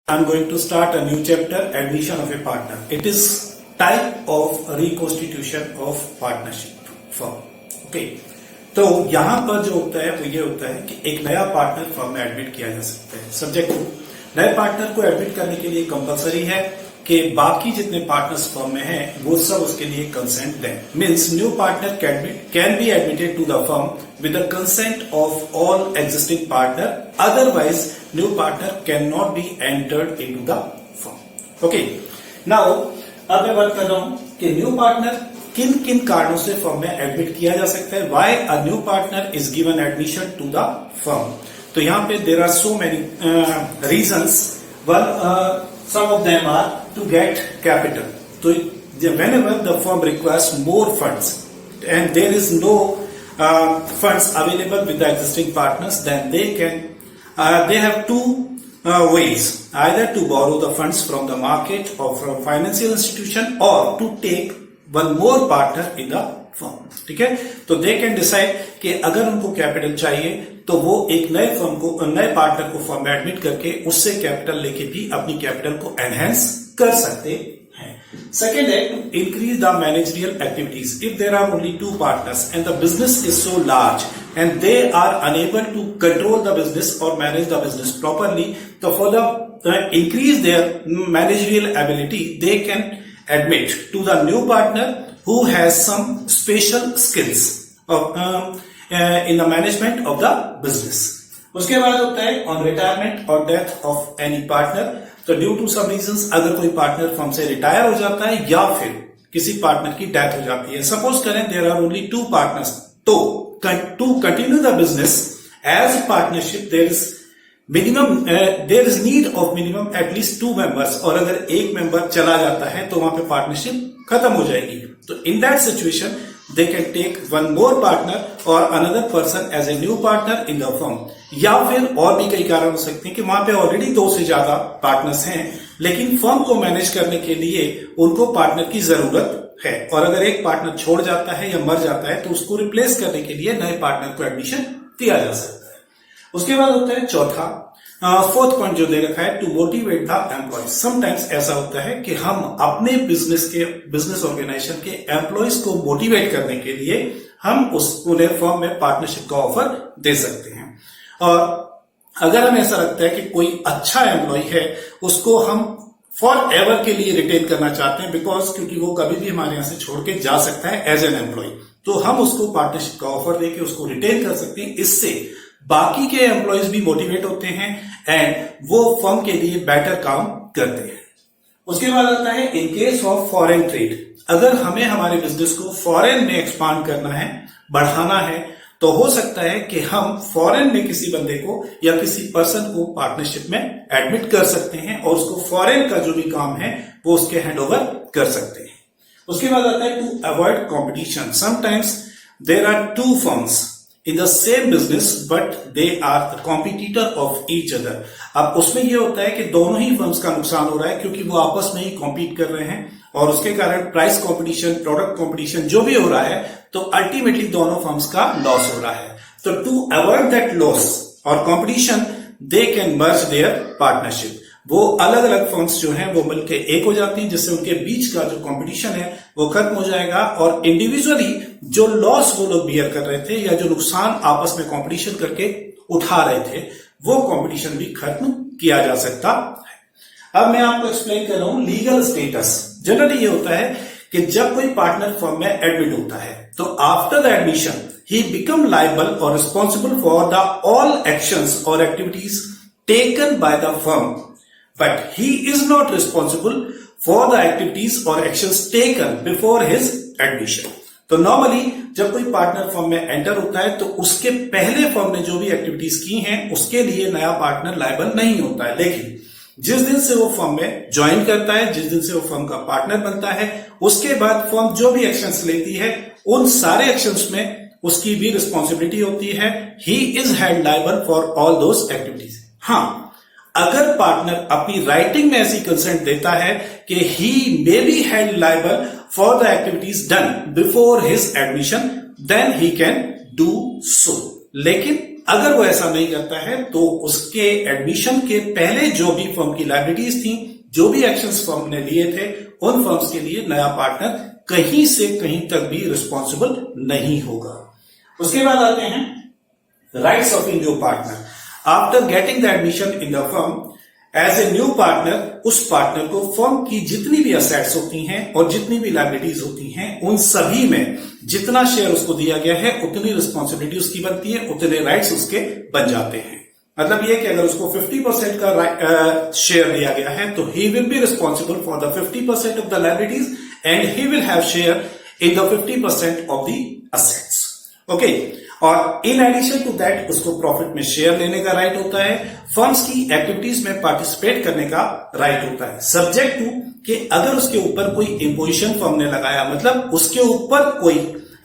I'm going to start a new chapter, admission of a partner. It is type of reconstitution of partnership firm. Okay. तो यहां पर जो होता है वो ये होता है कि एक नया पार्टनर फर्म में एडमिट किया जा सकता है। सब्जेक्ट नए पार्टनर को एडमिट करने के लिए कंपलसरी है कि बाकी जितने पार्टनर्स फर्म में हैं वो सब उसके लिए कंसेंट दें। Means new partner can be admitted to the firm with the consent of all existing partner, otherwise new partner can not be entered into the firm. Okay, now अब मैं बात कर रहा हूं कि न्यू पार्टनर किन किन कारणों से फर्म में एडमिट किया जा सकता है। Why a new partner is given admission to the firm. तो यहां पे there are so many reasons. One some of them are to get capital. So whenever the firm requires more funds and there is no funds available with the existing partners, then they have two ways, either to borrow the funds from the market or from financial institution or to take one more partner in the firm. ठीक है, तो they can decide कि अगर उनको capital चाहिए तो वो एक नए फर्म को, नए पार्टनर को फर्म में एडमिट करके उससे कैपिटल लेके भी अपनी कैपिटल को एनहेंस कर सकते हैं। सेकेंड है to increase the managerial activities. If there are only two partners and the business is so large and they are unable to control the business और मैनेज द बिजनेस प्रॉपरली, तो for the increase their managerial ability they can admit to the new partner who has some special skills in the management of the business. उसके बाद होता है on retirement or death of any partner. तो due to some reasons अगर कोई partner firm से retire हो जाता है या फिर किसी पार्टनर की डेथ हो जाती है, सपोज करें there are only two partners, तो to continue the business as partnership there is minimum there is need of minimum at least 2 members, और अगर एक मेंबर चला जाता है तो वहां पे पार्टनरशिप खत्म हो जाएगी। तो in that situation they can take one more partner और another person as a new partner in the firm. या फिर और भी कई कारण हो सकते हैं कि वहां पे ऑलरेडी 2 से ज्यादा पार्टनर्स हैं लेकिन फर्म को मैनेज करने के लिए उनको पार्टनर की जरूरत है, और अगर एक पार्टनर छोड़ जाता है या मर जाता है तो उसको रिप्लेस करने के लिए नए पार्टनर को एडमिशन दिया जा सकता है। उसके बाद होता है चौथा, फोर्थ पॉइंट जो दे रखा है, to motivate the employees. Sometimes ऐसा होता है कि हम अपने बिजनेस ऑर्गेनाइजेशन के एम्प्लॉयज को मोटिवेट करने के लिए हम उन्हें फर्म में पार्टनरशिप का ऑफर दे सकते हैं। और अगर हमें ऐसा लगता है कि कोई अच्छा एम्प्लॉय है उसको हम फॉर एवर के लिए रिटेन करना चाहते हैं, बिकॉज क्योंकि वो कभी भी हमारे यहां से छोड़ के जा सकता है एज एन एम्प्लॉय, तो हम उसको पार्टनरशिप का ऑफर देके उसको रिटेन कर सकते हैं। इससे बाकी के एम्प्लॉयज भी मोटिवेट होते हैं एंड वो फर्म के लिए बेटर काम करते हैं। उसके बाद आता है in case of foreign trade. अगर हमें हमारे बिजनेस को फॉरेन में एक्सपांड करना है, बढ़ाना है, तो हो सकता है कि हम फॉरेन में किसी बंदे को या किसी पर्सन को पार्टनरशिप में एडमिट कर सकते हैं और उसको फॉरेन का जो भी काम है वो उसके हैंड ओवर कर सकते हैं। उसके बाद आता है to avoid competition. Sometimes there are 2 firms in the same business but they are the competitor of each other. अब उसमें ये होता है कि दोनों ही फर्म्स का नुकसान हो रहा है क्योंकि वो आपस में ही कॉम्पीट कर रहे हैं और उसके कारण प्राइस कंपटीशन, प्रोडक्ट कंपटीशन जो भी हो रहा है तो अल्टीमेटली दोनों फर्म्स का लॉस हो रहा है। तो टू अवॉइड दैट लॉस और competition they can merge their partnership. वो अलग अलग फर्म्स जो हैं वो मिलकर एक हो जाती हैं जिससे उनके बीच का जो कंपटीशन है वो खत्म हो जाएगा और इंडिविजुअली जो लॉस वो लोग बियर कर रहे थे या जो नुकसान आपस में कंपटीशन करके उठा रहे थे वो कंपटीशन भी खत्म किया जा सकता है। अब मैं आपको एक्सप्लेन कर रहा हूं लीगल स्टेटस। जनरली ये होता है कि जब कोई पार्टनर फर्म में एडमिट होता है तो after the admission he become liable और responsible for the all actions और activities taken by the firm, but he is not responsible for the activities or actions taken before his admission. तो normally जब कोई partner firm में enter होता है तो उसके पहले फर्म ने जो भी एक्टिविटीज की हैं उसके लिए नया पार्टनर लायबल नहीं होता है, लेकिन जिस दिन से वो फर्म में ज्वाइन करता है, जिस दिन से वो फर्म का पार्टनर बनता है, उसके बाद फर्म जो भी एक्शंस लेती है उन सारे एक्शंस में उसकी भी रिस्पॉन्सिबिलिटी होती है। He is held liable for all those activities. हाँ, अगर पार्टनर अपनी राइटिंग में ऐसी कंसेंट देता है कि he may be held liable for the activities done before his admission, then he can do so. लेकिन अगर वो ऐसा नहीं करता है तो उसके एडमिशन के पहले जो भी फर्म की लायबिलिटीज थी, जो भी एक्शंस फर्म ने लिए थे, उन फर्म्स के लिए नया पार्टनर कहीं से कहीं तक भी रिस्पॉन्सिबल नहीं होगा। उसके बाद आते हैं rights of a new partner. After getting the admission in the firm as a new partner, उस पार्टनर को फर्म की जितनी भी असेट्स होती हैं और जितनी भी लायबिलिटीज होती हैं, उन सभी में जितना शेयर उसको दिया गया है उतनी रिस्पॉन्सिबिलिटी उसकी बनती है, उतने राइट्स उसके बन जाते हैं। मतलब ये कि अगर उसको 50% का शेयर दिया गया है तो he will be responsible for the 50% of the liabilities and he will have share in the 50% of the assets. Okay, और इन एडिशन टू दैट उसको प्रॉफिट में शेयर लेने का राइट होता है, फर्म्स की एक्टिविटीज में पार्टिसिपेट करने का राइट होता है, सब्जेक्ट टू कि अगर उसके ऊपर कोई इंपोजिशन फर्म ने लगाया, मतलब उसके ऊपर कोई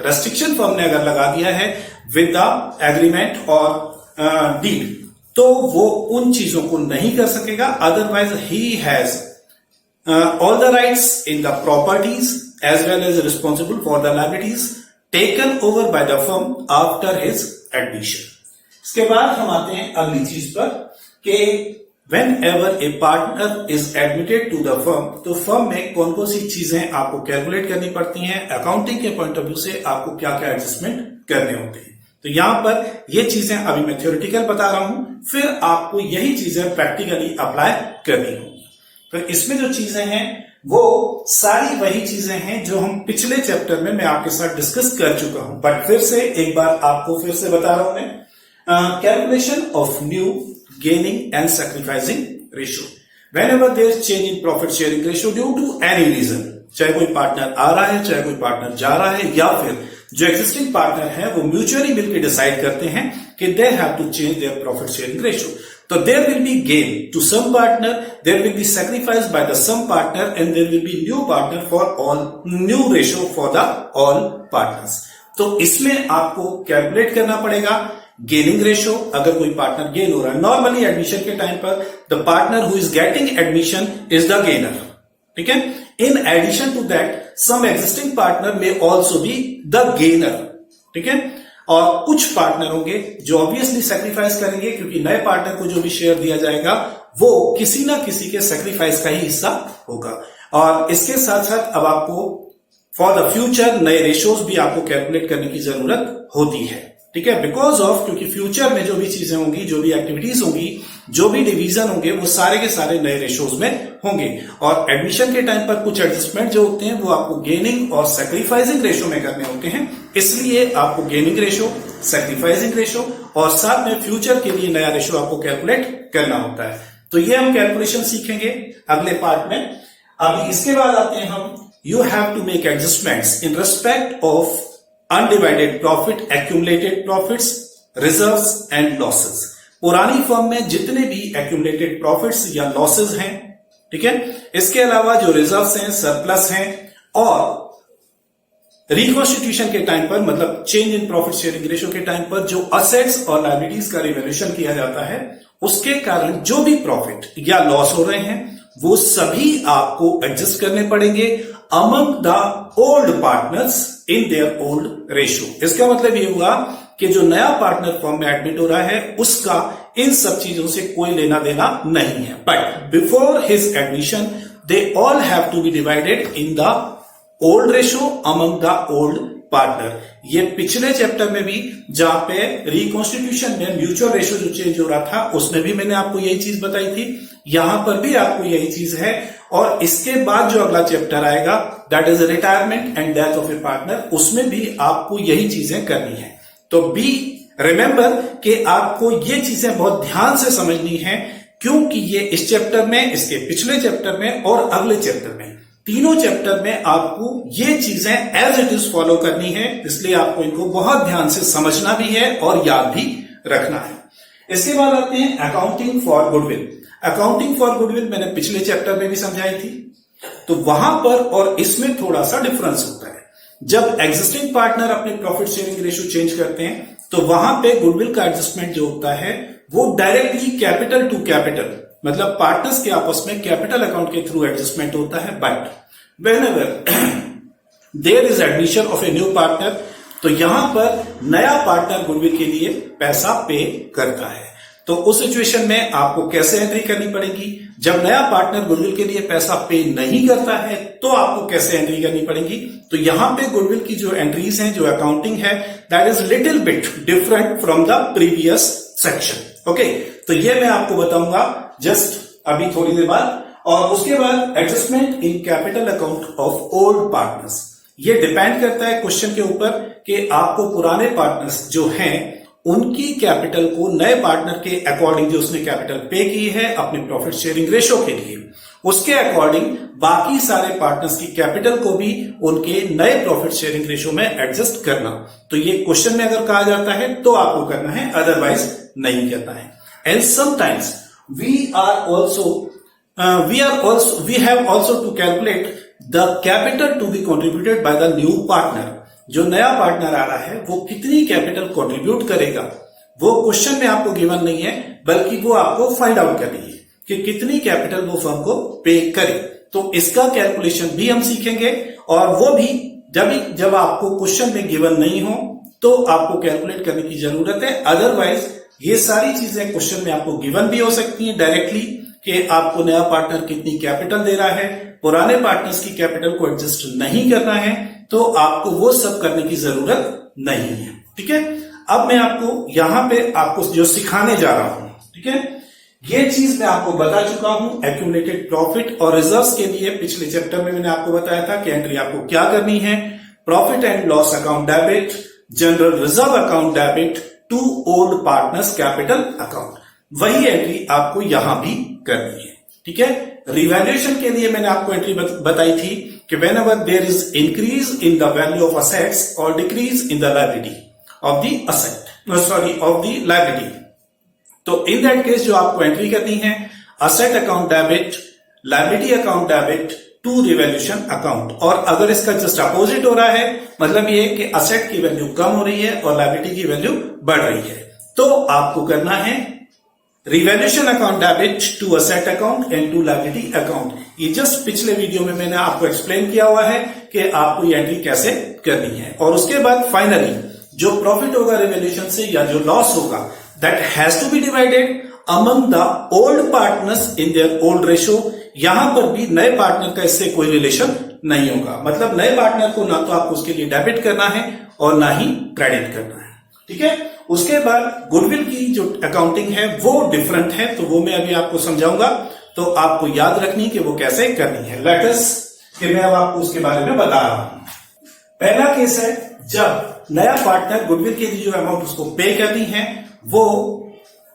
रेस्ट्रिक्शन फर्म ने अगर लगा दिया है विद द एग्रीमेंट और डील, तो वो उन चीजों को नहीं कर सकेगा। Otherwise he has all the rights in the properties as well as responsible for the liabilities taken over by the firm after his admission. इसके बाद हम आते हैं अगली चीज पर कि whenever a partner is admitted to the firm, तो फर्म में कौन कौन सी चीजें आपको कैलकुलेट करनी पड़ती हैं, अकाउंटिंग के पॉइंट ऑफ व्यू से आपको क्या क्या एडजस्टमेंट करने होते हैं। तो यहां पर ये चीजें अभी मैं थ्योरेटिकल बता रहा हूं, फिर आपको यही चीजें प्रैक्टिकली अप्लाई करनी होंगी। तो इसमें जो चीजें हैं वो सारी वही चीजें हैं जो हम पिछले चैप्टर में मैं आपके साथ डिस्कस कर चुका हूं, बट फिर से एक बार आपको फिर से बता रहा हूं मैं। Calculation of new gaining and sacrificing ratio whenever there is change in profit sharing ratio due to any reason, चाहे कोई पार्टनर आ रहा है, चाहे कोई पार्टनर जा रहा है, या फिर जो एग्जिस्टिंग पार्टनर है वो म्यूचुअली मिलकर डिसाइड करते हैं कि they have to change their profit sharing ratio, तो there will be gain to some partner, there will be sacrifice by the some partner, and there will be new partner for all, new ratio for the all partners. तो इसमें आपको calculate करना पड़ेगा gaining ratio, अगर कोई partner gain हो रहा है। नॉर्मली एडमिशन के टाइम पर the partner who is getting admission is the gainer, ठीक है। In addition to that some existing partner may also be the gainer, ठीक है। और कुछ पार्टनर होंगे जो ऑब्वियसली सैक्रिफाइस करेंगे, क्योंकि नए पार्टनर को जो भी शेयर दिया जाएगा वो किसी ना किसी के सैक्रिफाइस का ही हिस्सा होगा। और इसके साथ साथ अब आपको फॉर द फ्यूचर नए रेशियोज भी आपको कैलकुलेट करने की जरूरत होती है, ठीक है, बिकॉज ऑफ क्योंकि फ्यूचर में जो भी चीजें होंगी, जो भी एक्टिविटीज होंगी, जो भी डिवीजन होंगे, वो सारे के सारे नए रेशियोज में होंगे। और एडमिशन के टाइम पर कुछ एडजस्टमेंट जो होते हैं वो आपको गेनिंग और सैक्रिफाइसिंग रेशियो में करने होते हैं, इसलिए आपको गेनिंग रेशियो, सैक्रिफाइसिंग रेशियो और साथ में फ्यूचर के लिए नया रेशियो आपको कैलकुलेट करना होता है। तो ये हम कैलकुलेशन सीखेंगे अगले पार्ट में। अभी इसके बाद आते हैं हम you have to make adjustments in respect of undivided profit, accumulated profits, reserves and losses. पुरानी फर्म में जितने भी एक्यूमुलेटेड प्रॉफिट्स या लॉसेस हैं, ठीक है, इसके अलावा जो रिजर्व्स हैं, सरप्लस हैं, और रिकॉन्स्टिट्यूशन के टाइम पर, मतलब change in profit sharing ratio के टाइम पर जो असेट्स और लायबिलिटीज का रिवैल्यूएशन किया जाता है, उसके कारण जो भी प्रॉफिट या लॉस हो रहे हैं वो सभी आपको एडजस्ट करने पड़ेंगे among the old partners in their old ratio. इसका मतलब ये हुआ कि जो नया पार्टनर फर्म में एडमिट हो रहा है उसका इन सब चीजों से कोई लेना देना नहीं है, but before his admission they all have to be divided in the old ratio among the old partner. ये पिछले चैप्टर में भी जहां पे रिकॉन्स्टिट्यूशन में म्यूचुअल रेशियो जो चेंज हो रहा था उसमें भी मैंने आपको यही चीज बताई थी, यहां पर भी आपको यही चीज है। और इसके बाद जो अगला चैप्टर आएगा that is retirement and death of A partner, उसमें भी आपको यही चीजें करनी है। तो बी रिमेंबर कि आपको ये चीजें बहुत ध्यान से समझनी है, क्योंकि ये इस चैप्टर में, इसके पिछले चैप्टर में और अगले चैप्टर में, तीनों चैप्टर में आपको ये चीजें एज इट इज फॉलो करनी है, इसलिए आपको इनको बहुत ध्यान से समझना भी है और याद भी रखना है। इसके बाद आते हैं accounting for goodwill. Accounting for goodwill मैंने पिछले चैप्टर में भी समझाई थी, तो वहां पर और इसमें थोड़ा सा डिफरेंस होता है। जब एग्जिस्टिंग पार्टनर अपने प्रॉफिट शेयरिंग रेशियो चेंज करते हैं तो वहां पे गुडविल का एडजस्टमेंट जो होता है वो डायरेक्टली कैपिटल टू कैपिटल, मतलब पार्टनर्स के आपस में कैपिटल अकाउंट के थ्रू एडजस्टमेंट होता है। But whenever there is admission of a new partner, तो यहां पर नया पार्टनर गुडविल के लिए पैसा पे करता है। तो उस सिचुएशन में आपको कैसे एंट्री करनी पड़ेगी? जब नया पार्टनर गुडविल के लिए पैसा पे नहीं करता है तो आपको कैसे एंट्री करनी पड़ेगी? तो यहां पे गुडविल की जो एंट्रीज हैं, जो अकाउंटिंग है, that is little bit different from the previous section. Okay, तो ये मैं आपको बताऊंगा जस्ट अभी थोड़ी देर बाद। और उसके बाद adjustment in capital account of old partners, ये डिपेंड करता है क्वेश्चन के ऊपर कि आपको पुराने पार्टनर्स जो हैं उनकी कैपिटल को नए पार्टनर के अकॉर्डिंग, जो उसने कैपिटल पे की है अपने प्रॉफिट शेयरिंग रेशो के लिए, उसके अकॉर्डिंग बाकी सारे पार्टनर्स की कैपिटल को भी उनके नए प्रॉफिट शेयरिंग रेशो में एडजस्ट करना। तो ये क्वेश्चन में अगर कहा जाता है तो आपको करना है, अदरवाइज नहीं करना है। And sometimes we have also to calculate the capital to be contributed by the new partner। जो नया पार्टनर आ रहा है वो कितनी कैपिटल कंट्रीब्यूट करेगा, वो क्वेश्चन में आपको गिवन नहीं है, बल्कि वो आपको फाइंड आउट करनी है कि कितनी कैपिटल वो फर्म को पे करे। तो इसका कैलकुलेशन भी हम सीखेंगे, और वो भी जब आपको क्वेश्चन में गिवन नहीं हो तो आपको कैलकुलेट करने की जरूरत है। अदरवाइज ये सारी चीजें क्वेश्चन में आपको गिवन भी हो सकती है डायरेक्टली कि आपको नया पार्टनर कितनी कैपिटल दे रहा है, पुराने पार्टनर्स की कैपिटल को एडजस्ट नहीं करना है, तो आपको वो सब करने की जरूरत नहीं है। ठीक है, अब मैं आपको यहां पे आपको जो सिखाने जा रहा हूं, ठीक है, ये चीज मैं आपको बता चुका हूं। एक्यूमुलेटेड प्रॉफिट और रिजर्व्स के लिए पिछले चैप्टर में मैंने आपको बताया था कि एंट्री आपको क्या करनी है। Profit and loss account debit, general reserve account debit to old partners capital account, वही एंट्री आपको यहां भी करनी है। ठीक है, रिवैल्यूएशन के लिए मैंने आपको एंट्री बताई थी कि whenever there is increase in the value of assets or decrease in the liability of the of the liability, तो in that case जो आपको एंट्री करनी है, asset account debit, liability account debit to revaluation account। और अगर इसका just opposite हो रहा है, मतलब ये कि asset की वैल्यू कम हो रही है और liability की वैल्यू बढ़ रही है, तो आपको करना है revaluation account debit to asset account and to liability account. ये जस्ट पिछले वीडियो में मैंने आपको एक्सप्लेन किया हुआ है कि आपको ये एंट्री कैसे करनी है। और उसके बाद फाइनली जो प्रॉफिट होगा रिवैल्यूएशन से या जो लॉस होगा, that has to be divided among the old partners in their old ratio. यहां पर भी नए पार्टनर का इससे कोई रिलेशन नहीं होगा, मतलब नए पार्टनर को ना तो आपको उसके लिए डेबिट करना है और ना ही क्रेडिट करना है। ठीक है, उसके बाद गुडविल की जो अकाउंटिंग है वो डिफरेंट है, तो वो मैं अभी आपको समझाऊंगा, तो आपको याद रखनी कि वो कैसे करनी है। लेट अस कि मैं अब आपको उसके बारे में बता रहा हूं। पहला केस है जब नया पार्टनर गुडविल के लिए जो अमाउंट उसको पे करनी है वो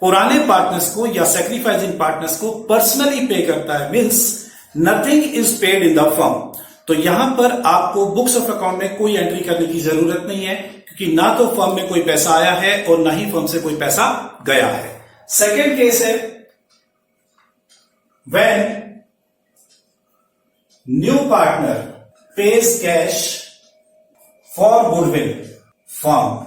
पुराने पार्टनर्स को या सैक्रिफाइसिंग पार्टनर्स को पर्सनली पे करता है, means nothing is paid in the firm. तो यहां पर आपको बुक्स ऑफ अकाउंट में कोई एंट्री करने की जरूरत नहीं है, क्योंकि ना तो फर्म में कोई पैसा आया है और ना ही फर्म से कोई पैसा गया है। सेकेंड केस है when new partner pays cash for goodwill firm.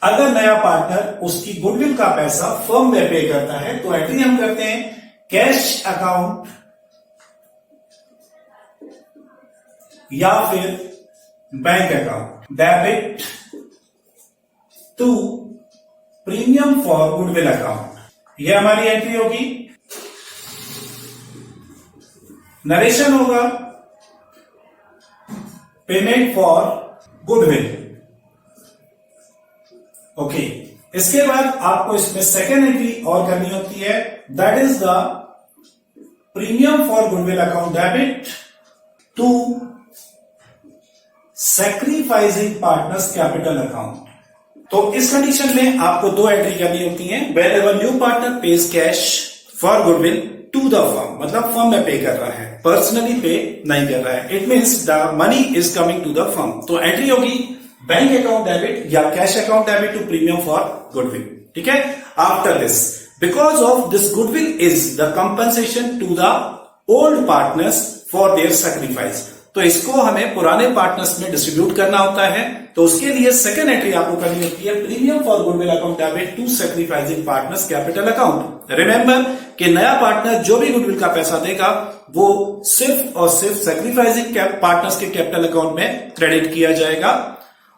अगर नया पार्टनर उसकी गुडविल का पैसा फर्म में पे करता है तो एंट्री हम करते हैं कैश अकाउंट या फिर bank account debit to premium for goodwill account. यह हमारी एंट्री होगी। नरेशन होगा पेमेंट फॉर गुडविल। ओके, इसके बाद आपको इसमें सेकेंड एंट्री और करनी होती है, that is the premium for goodwill account debit to sacrificing partners capital account. तो इस कंडीशन में आपको दो एंट्री करनी होती है। Whenever new partner pays cash for goodwill to the firm, मतलब फर्म में पे कर रहा है, पर्सनली पे नहीं कर रहा है। It means the money is coming to the firm. तो एंट्री होगी बैंक अकाउंट डेबिट या cash account debit to premium for goodwill. ठीक है, after this because of this goodwill is the compensation to the old partners for their sacrifice. तो इसको हमें पुराने partners में डिस्ट्रीब्यूट करना होता है, तो उसके लिए सेकेंड एंट्री आपको करनी होती है premium for goodwill account debit to sacrificing partners capital account. Remember कि नया पार्टनर जो भी गुडविल का पैसा देगा वो सिर्फ और सिर्फ सैक्रिफाइसिंग पार्टनर्स के कैपिटल अकाउंट में क्रेडिट किया जाएगा।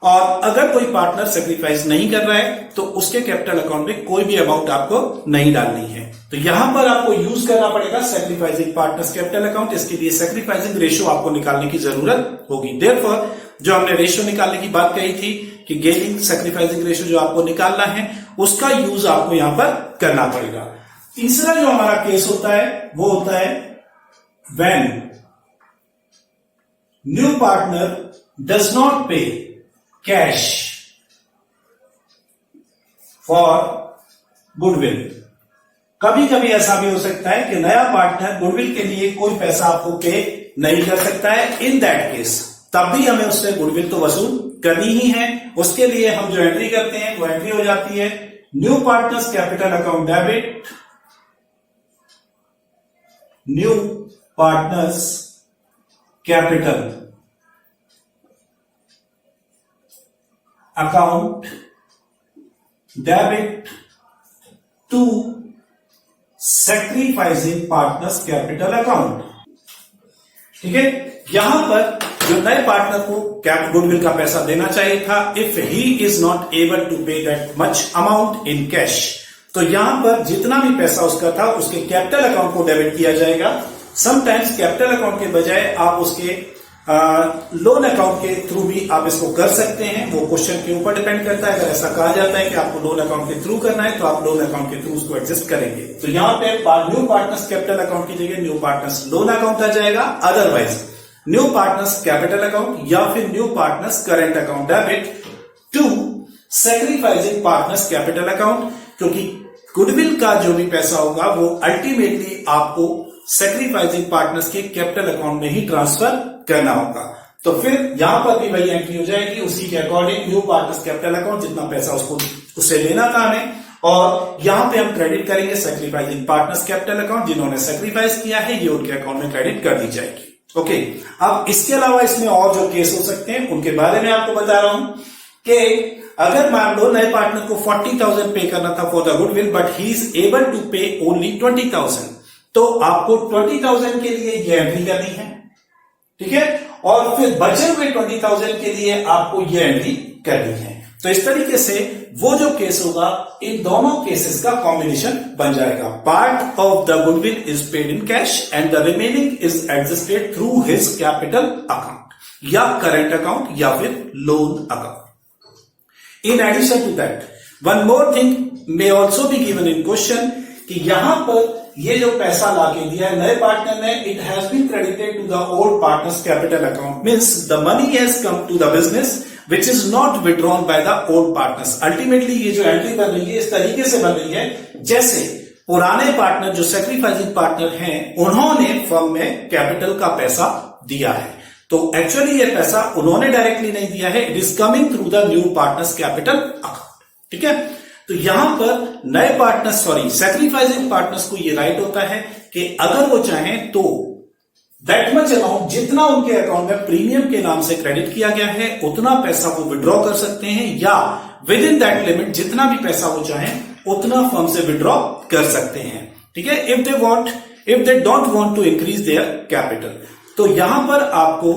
और अगर कोई पार्टनर सेक्रीफाइस नहीं कर रहा है तो उसके कैपिटल अकाउंट में कोई भी अमाउंट आपको नहीं डालनी है। तो यहां पर आपको यूज करना पड़ेगा सैक्रिफाइसिंग पार्टनर्स कैपिटल अकाउंट। इसके लिए सैक्रिफाइसिंग रेशियो आपको निकालने की जरूरत होगी। देयरफॉर जो हमने रेशियो निकालने की बात कही थी कि गेनिंग सैक्रिफाइसिंग रेशियो जो आपको निकालना है उसका यूज आपको यहां पर करना पड़ेगा। तीसरा जो हमारा केस होता है वो होता है when new partner does not पे कैश फॉर गुडविल। कभी कभी ऐसा भी हो सकता है कि नया पार्टनर गुडविल के लिए कोई पैसा आपको पे नहीं कर सकता है। इन दैट केस तब भी हमें उससे गुडविल तो वसूल करनी ही है। उसके लिए हम जो एंट्री करते हैं वो एंट्री हो जाती है new partners capital account debit, new partners capital account debit to sacrificing partners capital account. ठीक है, यहां पर जो नए पार्टनर को गुडविल का पैसा देना चाहिए था, if he is not able to pay that much amount in cash, तो यहां पर जितना भी पैसा उसका था उसके कैपिटल अकाउंट को डेबिट किया जाएगा। समटाइम्स कैपिटल अकाउंट के बजाय आप उसके लोन अकाउंट के थ्रू भी आप इसको कर सकते हैं। वो क्वेश्चन के ऊपर डिपेंड करता है। अगर ऐसा कहा जाता है कि आपको लोन अकाउंट के थ्रू करना है तो आप लोन अकाउंट के थ्रू उसको एडजस्ट करेंगे। तो यहां पे न्यू पार्टनर्स कैपिटल अकाउंट की जगह न्यू पार्टनर्स लोन अकाउंट आ जाएगा। Otherwise new partners capital account या फिर new partners current account debit to sacrificing partners capital account, क्योंकि गुडविल का जो भी पैसा होगा वो अल्टीमेटली आपको सैक्रिफाइसिंग पार्टनर्स के कैपिटल अकाउंट में ही ट्रांसफर करना होगा। तो फिर यहां पर भी वही एंट्री हो जाएगी उसी के according new partners capital account, जितना पैसा उसको उससे लेना था हमें, और यहां पे हम क्रेडिट करेंगे सैक्रिफाइसिंग पार्टनर्स कैपिटल अकाउंट। जिन्होंने सैक्रिफाइस किया है ये उनके अकाउंट में क्रेडिट कर दी जाएगी। ओके, अब इसके अलावा इसमें और जो केस हो सकते हैं उनके बारे में आपको बता रहा हूं कि अगर मान लो नए पार्टनर को 40,000 पे करना था for the goodwill but he is able to pay only 20,000, तो आपको 20,000 के लिए ये एंट्री करनी है। ठीक है, और फिर बचे हुए 20,000 के लिए आपको ये एंट्री करनी है। तो इस तरीके से वो जो केस होगा इन दोनों केसेस का कॉम्बिनेशन बन जाएगा। Part of the goodwill is paid in cash and the remaining is adjusted through his capital account या करेंट अकाउंट या फिर loan account. In addition to that one more thing may also be given in question कि यहां पर ये जो पैसा लाके दिया है नए पार्टनर ने, it has been credited to the old partners capital account, means the money has come to the business which is not withdrawn by the old partners. Ultimately ये जो एंट्री बन रही है इस तरीके से बन रही है जैसे पुराने पार्टनर जो सैक्रिफाइसिंग पार्टनर हैं उन्होंने फर्म में कैपिटल का पैसा दिया है। तो एक्चुअली ये पैसा उन्होंने डायरेक्टली नहीं दिया है, it is coming through the new partners capital account. ठीक है, तो यहां पर नए पार्टनर्स सैक्रिफाइसिंग पार्टनर्स को ये राइट होता है कि अगर वो चाहें तो दैट मच अमाउंट जितना उनके अकाउंट में प्रीमियम के नाम से क्रेडिट किया गया है उतना पैसा वो विड्रॉ कर सकते हैं, या विद इन दैट लिमिट जितना भी पैसा वो चाहें उतना फर्म से विड्रॉ कर सकते हैं। ठीक है, if they don't want to increase their capital. तो यहां पर आपको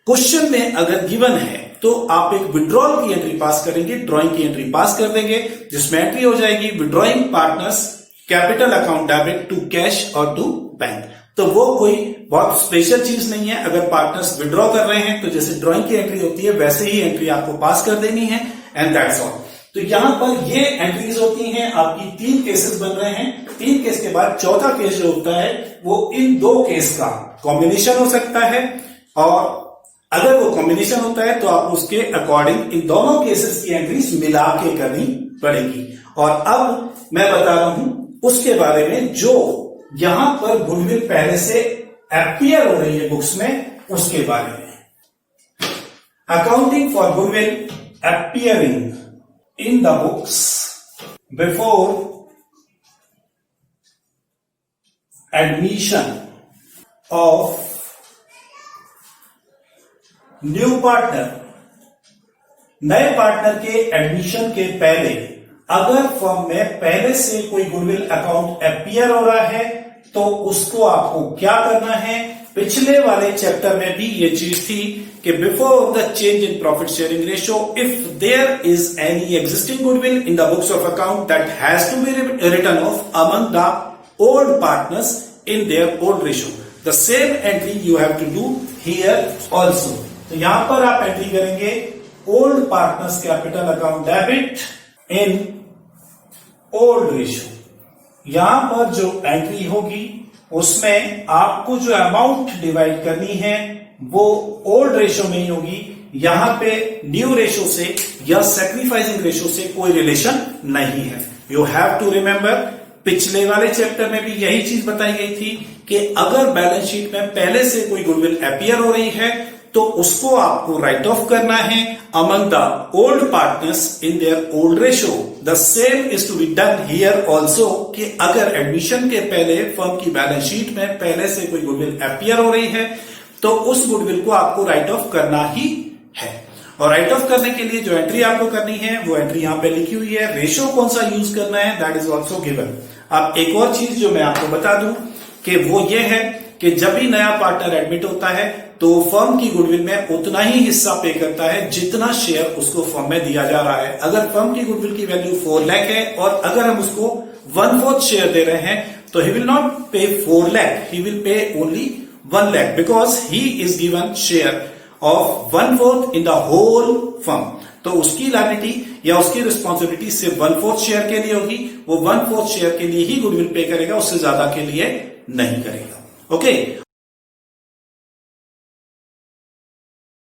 क्वेश्चन में अगर गिवन है तो आप एक विड्रॉल की एंट्री पास करेंगे, ड्रॉइंग की एंट्री पास कर देंगे, जिसमें एंट्री हो जाएगी withdrawing partners capital account debit to cash और टू बैंक। तो वो कोई बहुत स्पेशल चीज नहीं है। अगर पार्टनर्स विड्रॉ कर रहे हैं तो जैसे ड्रॉइंग की एंट्री होती है वैसे ही एंट्री आपको पास कर देनी है एंड दैट्स ऑल। तो यहां पर ये एंट्रीज होती हैं, आपकी 3 केसेस बन रहे हैं। 3 केस के बाद चौथा केस जो होता है वो इन 2 केस का कॉम्बिनेशन हो सकता है, और अगर वो कॉम्बिनेशन होता है तो आप उसके अकॉर्डिंग इन दोनों केसेस की एंट्रीज मिला के करनी पड़ेगी। और अब मैं बता रहा हूं उसके बारे में जो यहां पर गुडविल पहले से अपीयर हो रही है बुक्स में, उसके बारे में। Accounting for goodwill appearing in the books before admission of new partner. नए पार्टनर के एडमिशन के पहले अगर फर्म में पहले से कोई गुडविल अकाउंट अपीयर हो रहा है तो उसको आपको क्या करना है पिछले वाले चैप्टर में भी ये चीज थी कि before the change in profit sharing ratio if there is any existing goodwill in the books of account that has to be written off among the old partners in their old ratio. The same entry you have to do here also. तो यहां पर आप entry करेंगे old partners capital account debit in old ratio. यहां पर जो entry होगी उसमें आपको जो अमाउंट डिवाइड करनी है वो ओल्ड रेशियो में ही होगी। यहां पे न्यू रेशियो से या सैक्रिफाइसिंग रेशियो से कोई रिलेशन नहीं है। यू हैव टू रिमेंबर, पिछले वाले चैप्टर में भी यही चीज बताई गई थी कि अगर बैलेंस शीट में पहले से कोई गुडविल अपीयर हो रही है तो उसको आपको राइट ऑफ करना है among the old partners in their old ratio. The same is to be done here also कि अगर एडमिशन के पहले फर्म की बैलेंस शीट में पहले से कोई गुडविल अपीयर हो रही है तो उस गुडविल को आपको राइट ऑफ करना ही है। और राइट ऑफ करने के लिए जो एंट्री आपको करनी है वो एंट्री यहां पे लिखी हुई है। रेशियो कौन सा यूज करना है दैट इज ऑल्सो गिवन। अब एक और चीज जो मैं आपको बता दूं कि वो ये है कि जब भी नया पार्टनर एडमिट होता है तो फर्म की गुडविल में उतना ही हिस्सा पे करता है जितना शेयर उसको फर्म में दिया जा रहा है। अगर फर्म की गुडविल की वैल्यू 4 लाख है और अगर हम उसको 1/4 शेयर दे रहे हैं तो he will not pay 4 lakh, he will pay only 1 lakh because he is given share of 1/4 in the whole firm. तो उसकी लायबिलिटी या उसकी रिस्पॉन्सिबिलिटी सिर्फ 1/4 शेयर के लिए होगी। वो 1/4 शेयर के लिए ही गुडविल पे करेगा, उससे ज्यादा के लिए नहीं करेगा। ओके